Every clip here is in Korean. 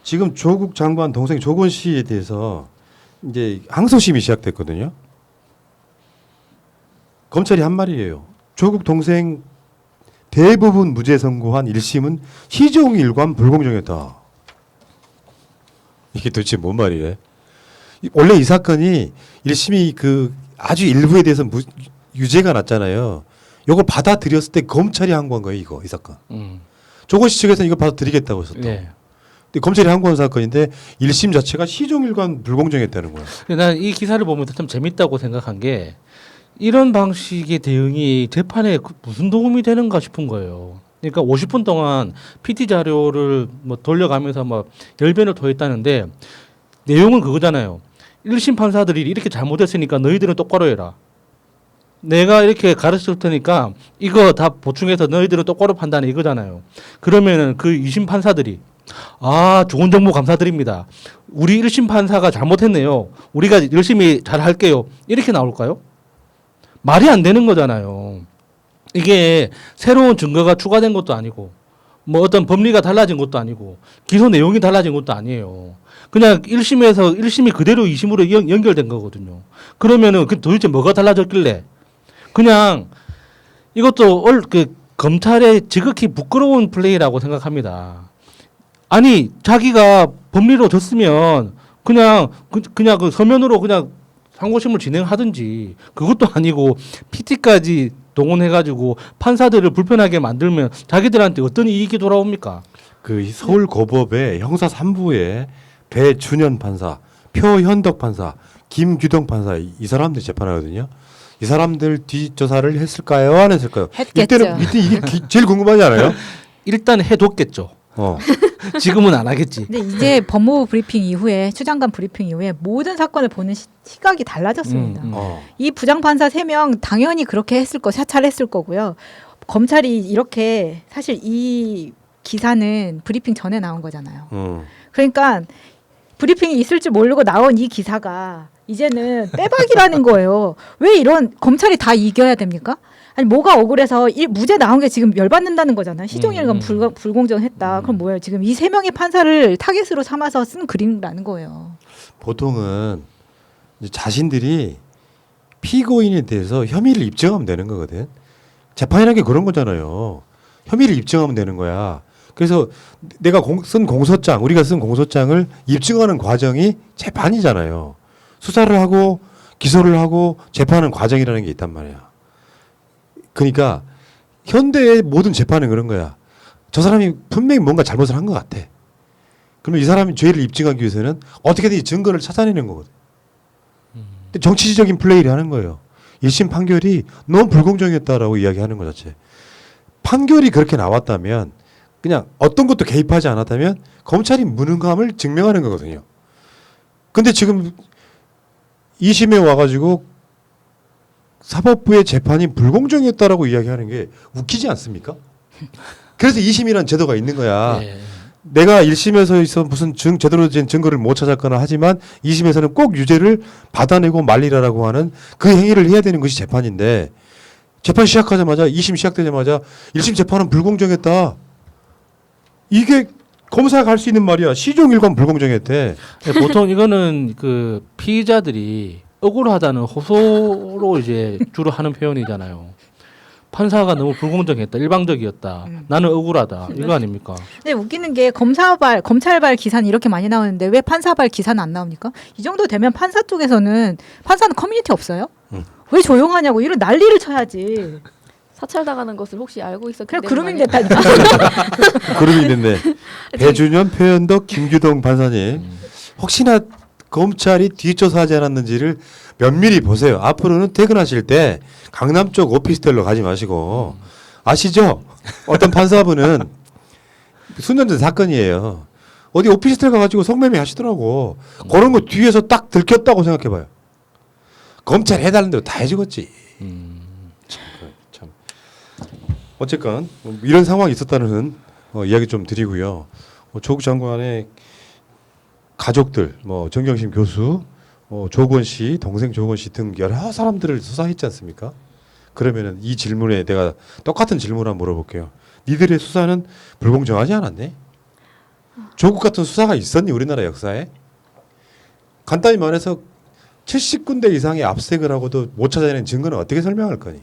지금 조국 장관 동생 조건 씨에 대해서 이제 항소심이 시작됐거든요. 검찰이 한 말이에요. 조국 동생 대부분 무죄 선고한 1심은 시종일관 불공정했다. 이게 도대체 뭔 말이래? 원래 이 사건이 1심이 그 아주 일부에 대해서 유죄가 났잖아요. 이걸 받아들였을 때 검찰이 항고한 거예요. 이거 이 사건. 조건 씨 측에서는 이거 받아들이겠다고 했었다. 네. 근데 검찰이 항고한 사건인데 1심 자체가 시종일관 불공정했다는 거예요. 난 이 기사를 보면서 참 재밌다고 생각한 게 이런 방식의 대응이 재판에 무슨 도움이 되는가 싶은 거예요. 그러니까 50분 동안 PT 자료를 뭐 돌려가면서 뭐 열변을 토했다는데 내용은 그거잖아요. 1심 판사들이 이렇게 잘못했으니까 너희들은 똑바로 해라. 내가 이렇게 가르칠 테니까 이거 다 보충해서 너희들은 똑바로 판단해 이거잖아요. 그러면은 그 2심 판사들이 좋은 정보 감사드립니다. 우리 1심 판사가 잘못했네요. 우리가 열심히 잘 할게요. 이렇게 나올까요? 말이 안 되는 거잖아요. 이게 새로운 증거가 추가된 것도 아니고 뭐 어떤 법리가 달라진 것도 아니고 기소 내용이 달라진 것도 아니에요. 그냥 1심에서 1심이 그대로 2심으로 연결된 거거든요. 그러면은 그 도대체 뭐가 달라졌길래 그냥 이것도 검찰의 지극히 부끄러운 플레이라고 생각합니다. 아니 자기가 법리로 졌으면 그냥 그 서면으로 그냥 상고심을 진행하든지 그것도 아니고 PT까지 동원해가지고 판사들을 불편하게 만들면 자기들한테 어떤 이익이 돌아옵니까? 그 서울고법의 형사 3부에 배준현 판사, 표현덕 판사, 김규동 판사 이 사람들 재판하거든요. 이 사람들 뒷조사를 했을까요? 안 했을까요? 했겠죠. 이때 이게 제일 궁금하지 않아요? 일단 해뒀겠죠. 지금은 안 하겠지. 근데 이제 법무부 브리핑 이후에 추장관 브리핑 이후에 모든 사건을 보는 시각이 달라졌습니다. 이 부장판사 3명 당연히 그렇게 했을 거 사찰했을 거고요. 검찰이 이렇게 사실 이 기사는 브리핑 전에 나온 거잖아요. 그러니까 브리핑이 있을 줄 모르고 나온 이 기사가 이제는 빼박이라는 거예요. 왜 이런 검찰이 다 이겨야 됩니까? 아니 뭐가 억울해서 무죄 나온 게 지금 열받는다는 거잖아요. 시종일관 불공정했다. 그럼 뭐예요? 지금 이 3명의 판사를 타겟으로 삼아서 쓴 그림이라는 거예요. 보통은 이제 자신들이 피고인에 대해서 혐의를 입증하면 되는 거거든. 재판이라는 게 그런 거잖아요. 혐의를 입증하면 되는 거야. 그래서 내가 쓴 공소장, 우리가 쓴 공소장을 입증하는 과정이 재판이잖아요. 수사를 하고 기소를 하고 재판하는 과정이라는 게 있단 말이야. 그러니까 현대의 모든 재판은 그런 거야. 저 사람이 분명히 뭔가 잘못을 한 것 같아. 그러면 이 사람이 죄를 입증하기 위해서는 어떻게든 이 증거를 찾아내는 거거든. 근데 정치적인 플레이를 하는 거예요. 1심 판결이 너무 불공정했다라고 이야기하는 것 자체. 판결이 그렇게 나왔다면 그냥 어떤 것도 개입하지 않았다면 검찰이 무능함을 증명하는 거거든요. 근데 지금 2심에 와가지고 사법부의 재판이 불공정했다라고 이야기하는 게 웃기지 않습니까? 그래서 2심이라는 제도가 있는 거야. 네. 내가 1심에서 있어 무슨 제대로 된 증거를 못 찾았거나 하지만 2심에서는 꼭 유죄를 받아내고 말리라라고 하는 그 행위를 해야 되는 것이 재판인데 재판 시작하자마자 2심 시작되자마자 1심 재판은 불공정했다. 이게 검사가 할 수 있는 말이야. 시종일관 불공정했대. 보통 이거는 그 피의자들이 억울하다는 호소로 이제 주로 하는 표현이잖아요. 판사가 너무 불공정했다, 일방적이었다, 나는 억울하다 이거 아닙니까? 근데 웃기는 게 검찰발 기사는 이렇게 많이 나오는데 왜 판사발 기사는 안 나옵니까? 이 정도 되면 판사는 커뮤니티 없어요? 왜 조용하냐고 이런 난리를 쳐야지. 사찰당하는 것을 혹시 알고 있었기 그냥 때문에 그루밍 됐다니까. 그룹이 있는데 배준현, 표현덕, 김규동 판사님 혹시나 검찰이 뒷조사하지 않았는지를 면밀히 보세요. 앞으로는 퇴근하실 때 강남 쪽 오피스텔로 가지 마시고 아시죠? 어떤 판사분은 수년 전 사건이에요. 어디 오피스텔 가가지고 성매매 하시더라고. 그런 거 뒤에서 딱 들켰다고 생각해봐요. 검찰 해달라는 대로 다 해주겠지. 참. 어쨌건 이런 상황이 있었다는 이야기 좀 드리고요. 조국 장관의 가족들, 정경심 교수, 조건 씨, 동생 조건 씨 등 여러 사람들을 수사했지 않습니까? 그러면은 이 질문에 내가 똑같은 질문 한번 물어볼게요. 니들의 수사는 불공정하지 않았네? 조국 같은 수사가 있었니 우리나라 역사에? 간단히 말해서 70군데 이상의 압색을 하고도 못 찾아내는 증거는 어떻게 설명할 거니?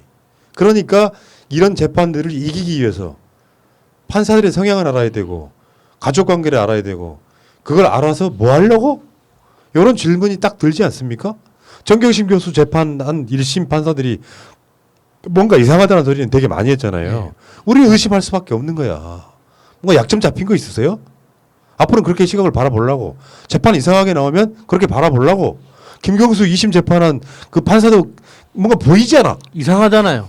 그러니까 이런 재판들을 이기기 위해서 판사들의 성향을 알아야 되고 가족관계를 알아야 되고 그걸 알아서 뭐 하려고? 이런 질문이 딱 들지 않습니까? 정경심 교수 재판한 1심 판사들이 뭔가 이상하다는 소리는 되게 많이 했잖아요. 네. 우리 의심할 수밖에 없는 거야. 뭔가 약점 잡힌 거 있으세요? 앞으로는 그렇게 시각을 바라보려고. 재판 이상하게 나오면 그렇게 바라보려고. 김경수 2심 재판한 그 판사도 뭔가 보이지 않아. 이상하잖아요.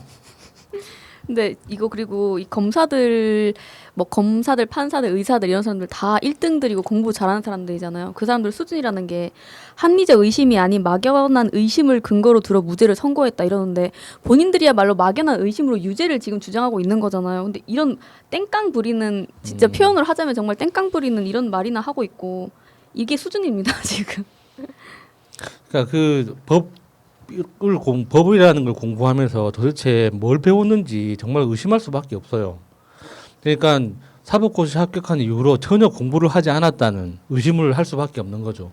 근데 이거 그리고 이 검사들 뭐 검사들, 판사들, 의사들 이런 사람들 다 1등들이고 공부 잘하는 사람들이잖아요. 그 사람들 수준이라는 게 합리적 의심이 아닌 막연한 의심을 근거로 들어 무죄를 선고했다 이러는데 본인들이야말로 막연한 의심으로 유죄를 지금 주장하고 있는 거잖아요. 근데 이런 땡깡 부리는 진짜 표현을 하자면 정말 땡깡 부리는 이런 말이나 하고 있고 이게 수준입니다 지금. 그러니까 그 법이라는 걸 공부하면서 도대체 뭘 배웠는지 정말 의심할 수밖에 없어요. 그러니까 사법고시 합격한 이후로 전혀 공부를 하지 않았다는 의심을 할 수밖에 없는 거죠.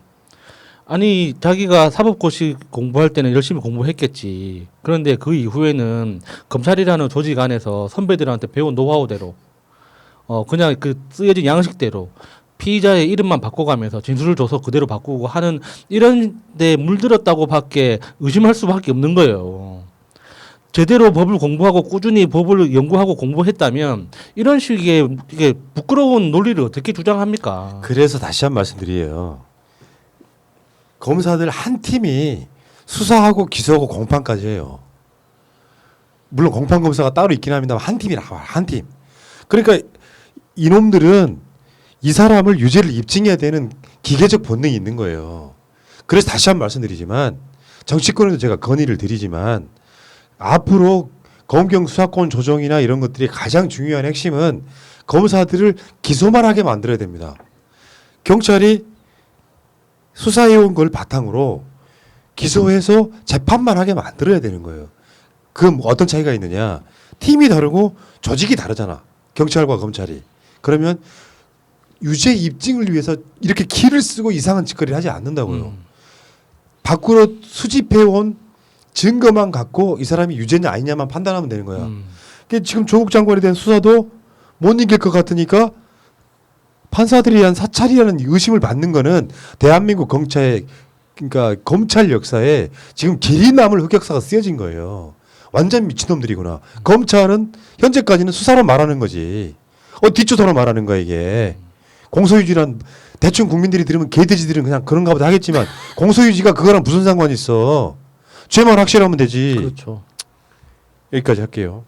아니 자기가 사법고시 공부할 때는 열심히 공부했겠지. 그런데 그 이후에는 검찰이라는 조직 안에서 선배들한테 배운 노하우대로 그냥 그 쓰여진 양식대로 피의자의 이름만 바꿔가면서 진술을 줘서 그대로 바꾸고 하는 이런 데 물들었다고밖에 의심할 수밖에 없는 거예요. 제대로 법을 공부하고 꾸준히 법을 연구하고 공부했다면 이런 식의 이게 부끄러운 논리를 어떻게 주장합니까? 그래서 다시 한 말씀드려요. 검사들 한 팀이 수사하고 기소하고 공판까지 해요. 물론 공판 검사가 따로 있긴 합니다만 한 팀이라고 한 팀. 그러니까 이놈들은 이 사람을 유죄를 입증해야 되는 기계적 본능이 있는 거예요. 그래서 다시 한 번 말씀드리지만 정치권에도 제가 건의를 드리지만 앞으로 검경 수사권 조정이나 이런 것들이 가장 중요한 핵심은 검사들을 기소만 하게 만들어야 됩니다. 경찰이 수사해온 걸 바탕으로 기소해서 재판만 하게 만들어야 되는 거예요. 그 어떤 차이가 있느냐? 팀이 다르고 조직이 다르잖아. 경찰과 검찰이. 그러면 유죄 입증을 위해서 이렇게 기를 쓰고 이상한 짓거리를 하지 않는다고요. 밖으로 수집해온 증거만 갖고 이 사람이 유죄냐 아니냐만 판단하면 되는 거야. 그러니까 지금 조국 장관에 대한 수사도 못 이길 것 같으니까 판사들에 대한 사찰이라는 의심을 받는 거는 대한민국 검찰의 그러니까 검찰 역사에 지금 길이 남을 흑역사가 쓰여진 거예요. 완전 미친놈들이구나. 검찰은 현재까지는 수사로 말하는 거지. 뒷조사로 말하는 거야 이게. 공소유지란 대충 국민들이 들으면 개돼지들은 그냥 그런가 보다 하겠지만 공소유지가 그거랑 무슨 상관이 있어. 죄만 확실하면 되지. 그렇죠. 여기까지 할게요.